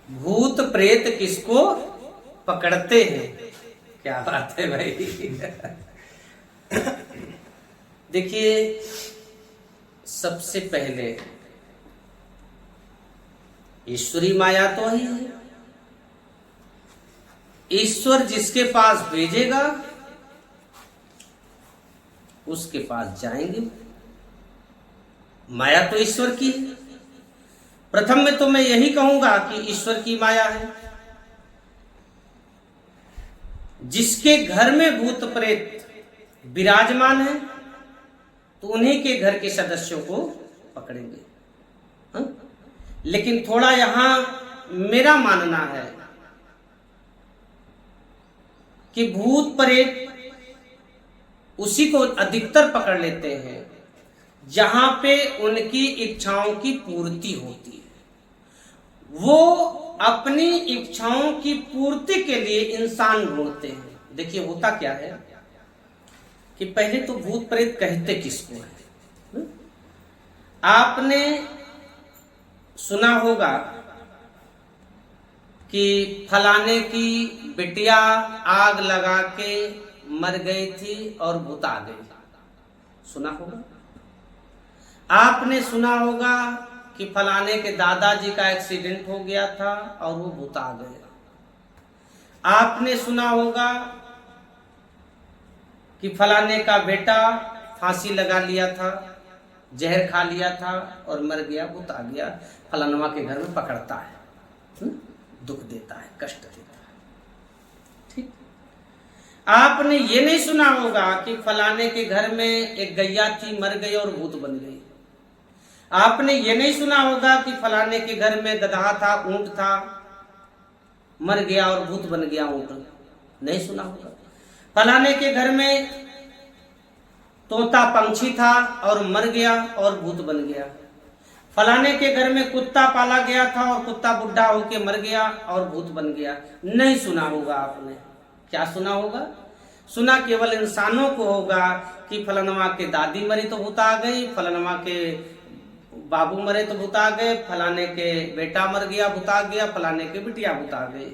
भूत प्रेत किसको पकड़ते हैं? क्या बात है भाई। देखिए, सबसे पहले ईश्वरी माया तो ही है। ईश्वर जिसके पास भेजेगा उसके पास जाएंगे। माया तो ईश्वर की है। प्रथम में तो मैं यही कहूंगा कि ईश्वर की माया है। जिसके घर में भूत प्रेत विराजमान है तो उन्हीं के घर के सदस्यों को पकड़ेंगे। हा? लेकिन थोड़ा यहां मेरा मानना है कि भूत प्रेत उसी को अधिकतर पकड़ लेते हैं जहां पे उनकी इच्छाओं की पूर्ति होती है। वो अपनी इच्छाओं की पूर्ति के लिए इंसान ढूंढते हैं। देखिए, होता क्या है कि पहले तो भूत प्रेत कहते किसको है? आपने सुना होगा कि फलाने की बिटिया आग लगा के मर गई थी और भूत आ गई। सुना होगा। आपने सुना होगा कि फलाने के दादाजी का एक्सीडेंट हो गया था और वो भूत आ गए। आपने सुना होगा कि फलाने का बेटा फांसी लगा लिया था, जहर खा लिया था और मर गया, भूत आ गया, फलानवा के घर में पकड़ता है, दुख देता है, कष्ट देता है। ठीक। आपने ये नहीं सुना होगा कि फलाने के घर में एक गैया थी, मर गई और भूत बन गई। आपने ये नहीं सुना होगा कि फलाने के घर में गधा था, ऊंट था, मर गया और भूत बन गया ऊंट। नहीं सुना होगा। फलाने के घर में तोता पंछी था और मर गया और भूत बन गया। फलाने के घर में कुत्ता पाला गया था और कुत्ता बुढ़ा होके मर गया और भूत बन गया। नहीं सुना होगा आपने। क्या सुना होगा? सुना केवल इंसानों को होगा कि फलानवा के दादी मरी तो भूत आ गई, फलानवा के बाबू मरे तो भूत आ गए, फलाने के बेटा मर गया भूत आ गया, फलाने के बिटिया भूत आ गई,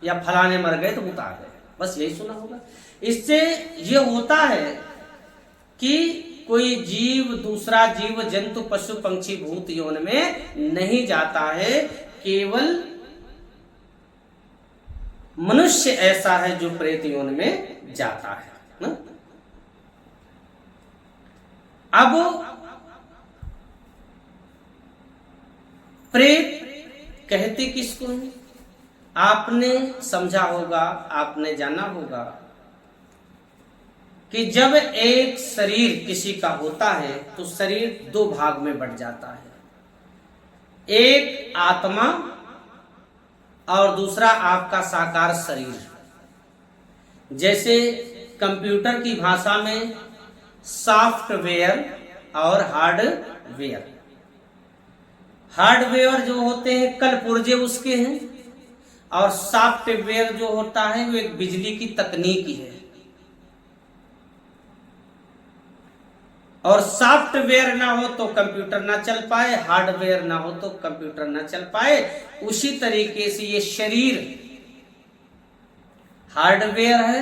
या फलाने मर गए तो भूत आ गए। बस यही सुना होगा। इससे ये होता है कि कोई जीव दूसरा जीव जंतु पशु पंछी भूत योन में नहीं जाता है। केवल मनुष्य ऐसा है जो प्रेत योन में जाता है ना? अब प्रेत कहते किसको है? आपने समझा होगा, आपने जाना होगा कि जब एक शरीर किसी का होता है तो शरीर दो भाग में बंट जाता है। एक आत्मा और दूसरा आपका साकार शरीर। जैसे कंप्यूटर की भाषा में सॉफ्टवेयर और हार्डवेयर। हार्डवेयर जो होते हैं कल पुर्जे उसके हैं, और सॉफ्टवेयर जो होता है वो एक बिजली की तकनीक है। और सॉफ्टवेयर ना हो तो कंप्यूटर ना चल पाए, हार्डवेयर ना हो तो कंप्यूटर ना चल पाए। उसी तरीके से ये शरीर हार्डवेयर है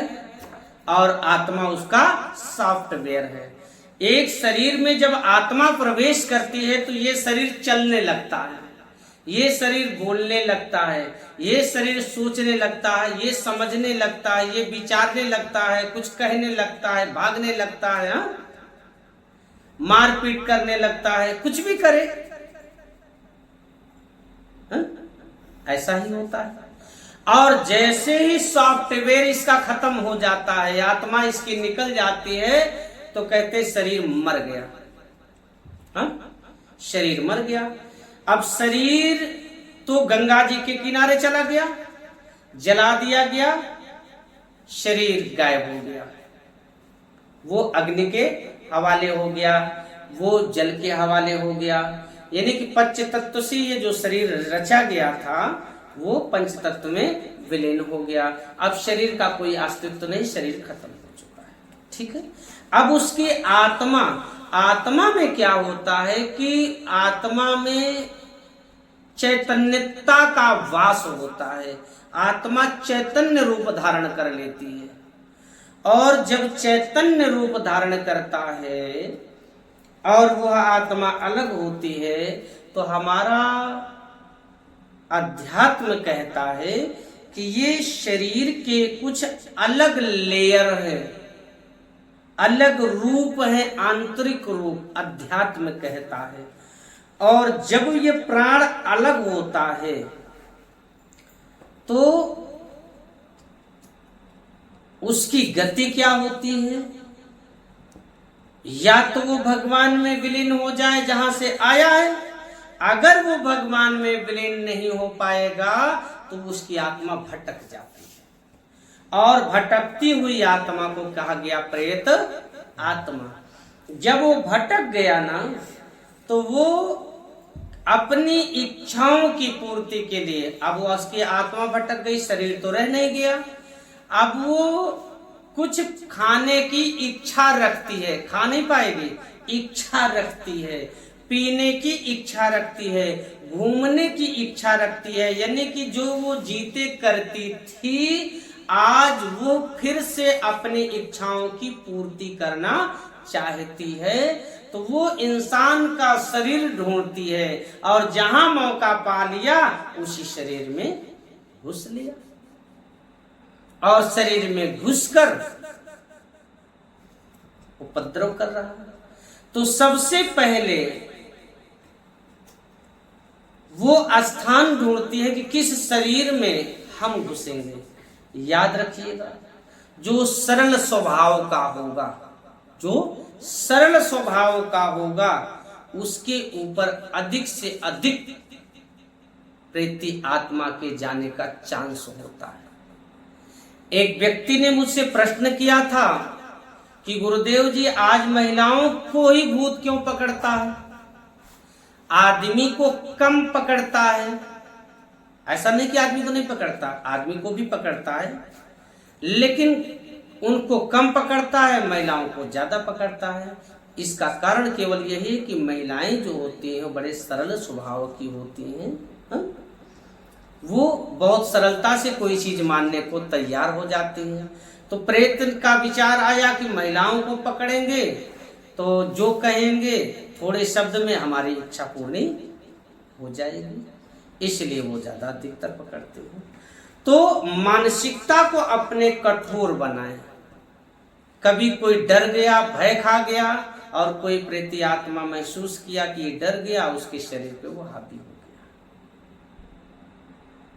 और आत्मा उसका सॉफ्टवेयर है। एक शरीर में जब आत्मा प्रवेश करती है तो ये शरीर चलने लगता है, ये शरीर बोलने लगता है, ये शरीर सोचने लगता है, ये समझने लगता है, ये विचारने लगता है, कुछ कहने लगता है, भागने लगता है, मारपीट करने लगता है, कुछ भी करे। ऐसा ही होता है। और जैसे ही सॉफ्टवेयर इसका खत्म हो जाता है, आत्मा इसकी निकल जाती है, तो कहते शरीर मर गया। शरीर मर गया। अब शरीर तो गंगा जी के किनारे चला गया, जला दिया गया, शरीर गायब हो गया। वो अग्नि के हवाले हो गया, वो जल के हवाले हो गया। यानी कि पंच तत्व से ये जो शरीर रचा गया था वो पंच तत्व में विलीन हो गया। अब शरीर का कोई अस्तित्व नहीं, शरीर खत्म हो चुका है। ठीक है। अब उसकी आत्मा में क्या होता है कि आत्मा में चैतन्यता का वास होता है, आत्मा चैतन्य रूप धारण कर लेती है। और जब चैतन्य रूप धारण करता है और वह आत्मा अलग होती है, तो हमारा अध्यात्म कहता है कि ये शरीर के कुछ अलग लेयर है, अलग रूप है, आंतरिक रूप अध्यात्म कहता है। और जब ये प्राण अलग होता है तो उसकी गति क्या होती है? या तो वो भगवान में विलीन हो जाए जहां से आया है, अगर वो भगवान में विलीन नहीं हो पाएगा तो उसकी आत्मा भटक जाती है। और भटकती हुई आत्मा को कहा गया प्रेत आत्मा। जब वो भटक गया ना, तो वो अपनी इच्छाओं की पूर्ति के लिए, अब वो उसकी आत्मा भटक गई, शरीर तो रह नहीं गया, अब वो कुछ खाने की इच्छा रखती है, खा नहीं पाएगी, इच्छा रखती है, पीने की इच्छा रखती है, घूमने की इच्छा रखती है, यानी कि जो वो जीते करती थी, आज वो फिर से अपनी इच्छाओं की पूर्ति करना चाहती है। तो वो इंसान का शरीर ढूंढती है और जहां मौका पा लिया उसी शरीर में घुस लिया और शरीर में घुसकर उपद्रव कर रहा है। तो सबसे पहले वो स्थान ढूंढती है कि किस शरीर में हम घुसेंगे। याद रखिएगा, जो सरल स्वभाव का होगा, जो सरल स्वभाव का होगा, उसके ऊपर अधिक से अधिक प्रेती आत्मा के जाने का चांस होता है। एक व्यक्ति ने मुझसे प्रश्न किया था कि गुरुदेव जी, आज महिलाओं को ही भूत क्यों पकड़ता है, आदमी को कम पकड़ता है? ऐसा नहीं कि आदमी को नहीं पकड़ता, आदमी को भी पकड़ता है, लेकिन उनको कम पकड़ता है, महिलाओं को ज्यादा पकड़ता है। इसका कारण केवल यही है कि महिलाएं जो होती हैं बड़े सरल स्वभाव की होती हैं, वो बहुत सरलता से कोई चीज मानने को तैयार हो जाती हैं। तो प्रेत का विचार आया कि महिलाओं को पकड़ेंगे तो जो कहेंगे थोड़े शब्द में हमारी इच्छा पूरी हो जाएगी, इसलिए वो ज्यादा अधिकतर पकड़ते हैं। तो मानसिकता को अपने कठोर बनाएं। कभी कोई डर गया, भय खा गया और कोई प्रेती आत्मा महसूस किया कि डर गया, उसके शरीर पे वो हावी हो गया,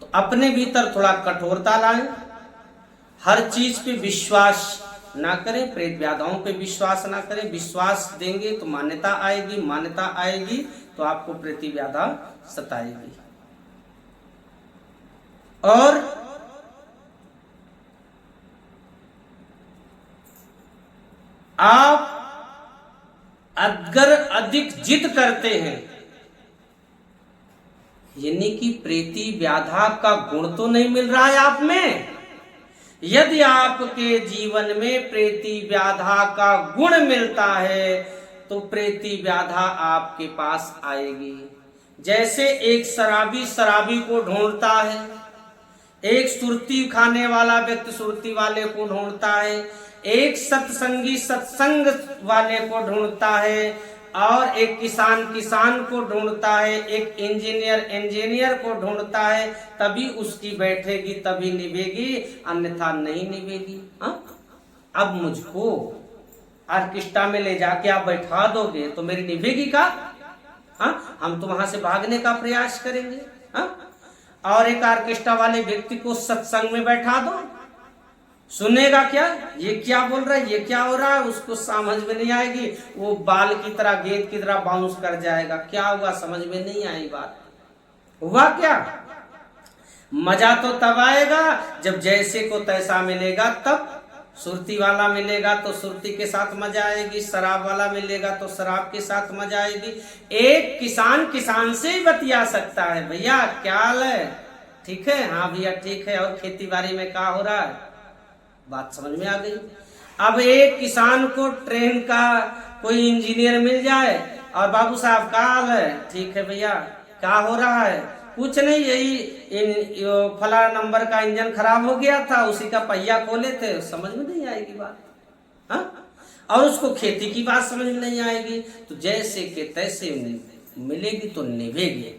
तो अपने भीतर थोड़ा कठोरता लाएं। हर चीज पे विश्वास ना करें, प्रेत व्याधाओं पे विश्वास ना करें। विश्वास देंगे तो मान्यता आएगी, मान्यता आएगी तो आपको प्रेती व्याधा सताएगी। और आप अगर अधिक जिद करते हैं, यानी कि प्रेती व्याधा का गुण तो नहीं मिल रहा है आप में। यदि आपके जीवन में प्रेती व्याधा का गुण मिलता है तो प्रेती व्याधा आपके पास आएगी। जैसे एक शराबी शराबी को ढूंढता है, एक सुरती खाने वाला व्यक्ति सुरती वाले को ढूंढता है, एक सत्संगी सत्संग वाले को ढूंढता है, और एक किसान किसान को ढूंढता है, एक इंजीनियर इंजीनियर को ढूंढता है। तभी उसकी बैठेगी, तभी निभेगी, अन्यथा नहीं निभेगी। अब मुझको ऑर्केस्ट्रा में ले जाके आप बैठा दोगे तो मेरी निभेगी का? हम तो वहां से भागने का प्रयास करेंगे। और एक ऑर्केस्ट्रा वाले व्यक्ति को सत्संग में बैठा दो, सुनेगा क्या? ये क्या बोल रहा है, ये क्या हो रहा है, उसको समझ में नहीं आएगी। वो बाल की तरह, गेंद की तरह बाउंस कर जाएगा। क्या हुआ, समझ में नहीं आई बात। हुआ क्या? मजा तो तब आएगा जब जैसे को तैसा मिलेगा, तब सुरती वाला मिलेगा तो सुरती के साथ मजा आएगी, शराब वाला मिलेगा तो शराब के साथ मजा आएगी। एक किसान किसान से ही बतिया सकता है, भैया क्या हाल है, ठीक है, हाँ भैया ठीक है, और खेती बाड़ी में क्या हो रहा है, बात समझ में आ गई। अब एक किसान को ट्रेन का कोई इंजीनियर मिल जाए और बाबू साहब क्या हाल है, ठीक है भैया, क्या हो रहा है, कुछ नहीं, यही फला नंबर का इंजन खराब हो गया था, उसी का पहिया खोले थे, समझ में नहीं आएगी बात। हाँ, और उसको खेती की बात समझ में नहीं आएगी, तो जैसे के तैसे मिलेगी तो निभेगी।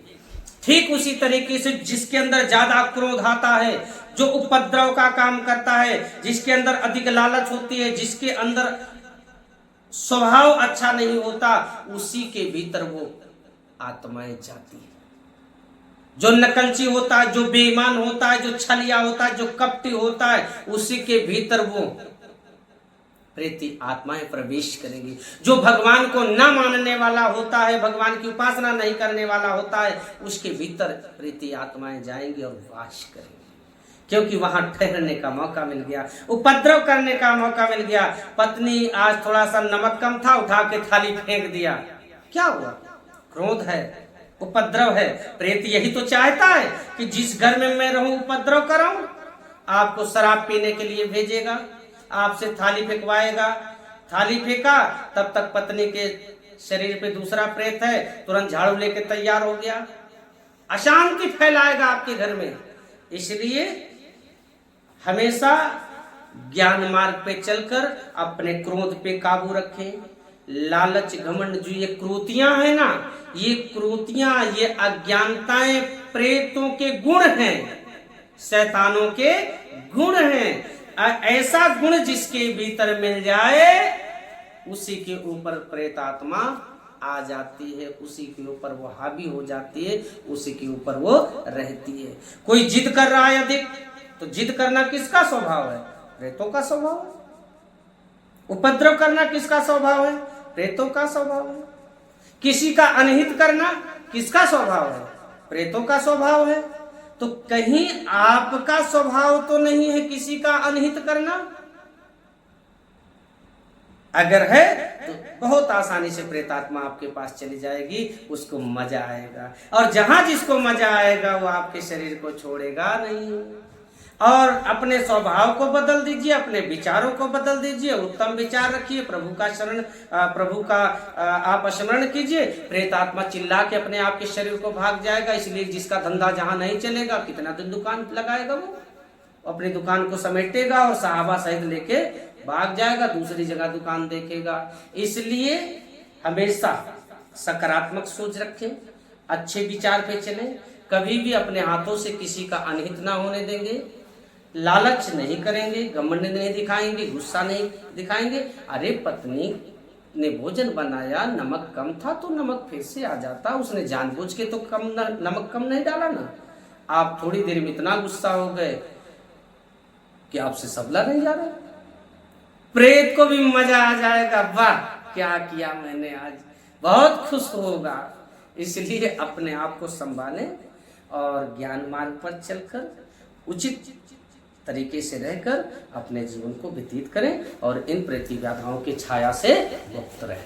ठीक उसी तरीके से जिसके अंदर ज्यादा क्रोध आता है, जो उपद्रव का काम करता है, जिसके अंदर अधिक लालच होती है, जिसके अंदर स्वभाव अच्छा नहीं होता, उसी के भीतर वो आत्माएं जाती है। जो नकलची होता है, जो बेईमान होता है, जो छलिया होता है, जो कपटी होता है, उसी के भीतर वो प्रेती आत्माएं प्रवेश करेंगी। जो भगवान को न मानने वाला होता है, भगवान की उपासना नहीं करने वाला होता है, उसके भीतर प्रेती आत्माएं जाएंगी और वास करेंगी, क्योंकि वहां ठहरने का मौका मिल गया, उपद्रव करने का मौका मिल गया। पत्नी आज थोड़ा सा नमक कम था, उठा के थाली फेंक दिया, क्या हुआ? क्रोध है, उपद्रव है। प्रेत यही तो चाहता है कि जिस घर में मैं रहूं उपद्रव कराऊं। आपको शराब पीने के लिए भेजेगा, आपसे थाली फेंकवाएगा, थाली फेंका, तब तक पत्नी के शरीर पे दूसरा प्रेत है, तुरंत झाड़ू लेके तैयार हो गया, अशांति फैलाएगा आपके घर में। इसलिए हमेशा ज्ञान मार्ग पे चलकर अपने क्रोध पे काबू रखें। लालच, घमंड, जो ये क्रोतियां है ना, ये क्रोतियां, ये अज्ञानताएं प्रेतों के गुण हैं, शैतानों के गुण हैं। ऐसा गुण जिसके भीतर मिल जाए, उसी के ऊपर प्रेत आत्मा आ जाती है, उसी के ऊपर वो हावी हो जाती है, उसी के ऊपर वो रहती है। कोई जिद कर रहा है अधिक, तो जिद करना किसका स्वभाव है? प्रेतों का स्वभाव है। उपद्रव करना किसका स्वभाव है? प्रेतों का स्वभाव है। किसी का अनहित करना किसका स्वभाव है? प्रेतों का स्वभाव है। तो कहीं आपका स्वभाव तो नहीं है किसी का अनहित करना? अगर है तो बहुत आसानी से प्रेतात्मा आपके पास चली जाएगी, उसको मजा आएगा, और जहां जिसको मजा आएगा वो आपके शरीर को छोड़ेगा नहीं। और अपने स्वभाव को बदल दीजिए, अपने विचारों को बदल दीजिए, उत्तम विचार रखिए, प्रभु का आप स्मरण कीजिए। प्रेत आत्मा चिल्ला के अपने आप के शरीर को भाग जाएगा। इसलिए जिसका धंधा जहां नहीं चलेगा, कितना दिन दुकान लगाएगा, वो अपनी दुकान को समेटेगा और साहबा सहित लेके भाग जाएगा, दूसरी जगह दुकान देखेगा। इसलिए हमेशा सकारात्मक सोच रखें, अच्छे विचार पे चलें, कभी भी अपने हाथों से किसी का अनहित ना होने देंगे, लालच नहीं करेंगे, घमंड नहीं दिखाएंगे, गुस्सा नहीं दिखाएंगे। अरे पत्नी ने भोजन बनाया, नमक कम था तो नमक फिर से आ जाता, उसने जानबूझ के तो नमक कम नहीं डाला ना। आप थोड़ी देर में इतना गुस्सा हो गए कि आपसे सबला नहीं जा रहा। प्रेत को भी मजा आ जाएगा, वाह क्या किया मैंने आज, बहुत खुश होगा। इसलिए अपने आप को संभालें और ज्ञान मार्ग पर चलकर उचित तरीके से रहकर अपने जीवन को व्यतीत करें और इन प्रतिबाधाओं की छाया से मुक्त रहें।